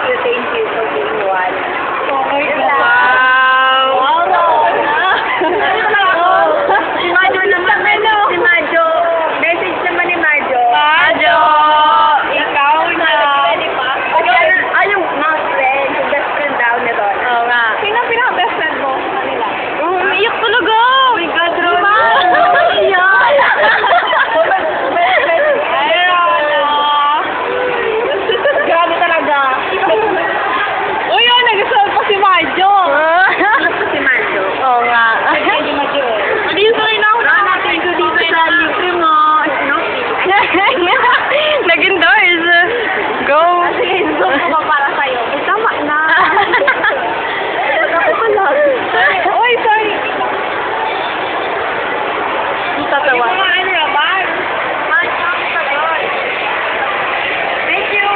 Thank you for being one. Oh my God. Wow! Si Majo naman, si Majo. Message naman ni Majo. Majo! Ikaw na. Ay, yung mga friend, yung best friend daw ni Ron. Oo nga. Sino ang pinaka-best friend mo sa kanila? Umiiyak talaga. Oh my God, Ron. Iyan! Ay, Rona. Grabe talaga. Uy, nag-solve pa si Majo. Si Majo. Oo nga. Hindi Majo eh. Dito rin ako na. Natin ko dito sa libre mo. Nag-endorse. Go. Sige, zoom ko pa para sa'yo. Eh, tama na. Ako pala. Uy, sorry. Tatawa. Ano naman? Thank you.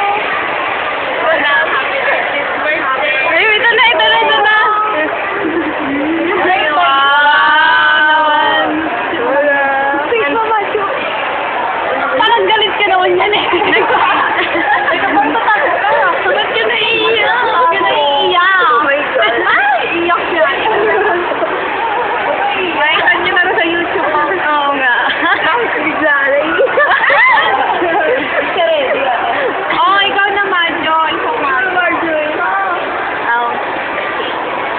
Wala. Ay, ito na. Ay, wow. Thank you, Majo. Parang galit ka naman yan eh. Nagkapuntatak ka. Ba't ka naiiyak? Ba't ka naiiyak? Oh my God. Ay, iyak siya. Nakita niyo na rin sa YouTube. Oo nga. Bigla na Oh, ikaw naman, Jo. Ikaw nga.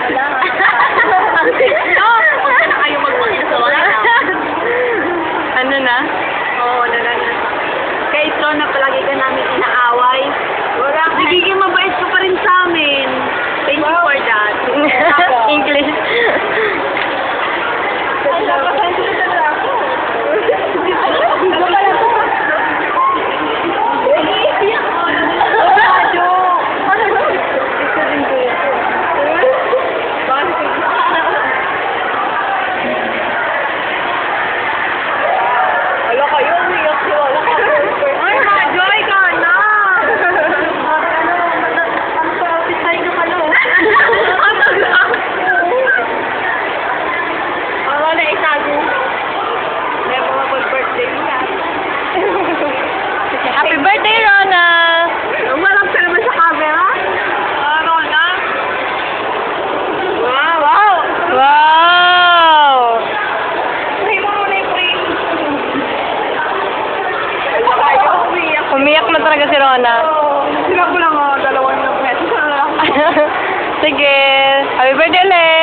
Wala. No, ayaw magpakita sa wala. Ano na? Oo, nagana. Kaya ito na palagi ka namin inaaway. Wala. Nagiging mabait ka pa rin sa amin. Thank you for that. English. Wala kayo, umiyak siya. Wala ka. Ay, Majo, ikaw na. Ano pa, pitay ka pala. Oo, na itago. May mga birthday niya. Happy birthday, Rona. Umarap ka naman sa camera. Rona. Wow. Wow! Pray mo muna yung pray. Wala kayo, umiyak. Umiyak na talaga si Rona. Sila ko lang, dalawang beses. Sige. Happy birthday ulit.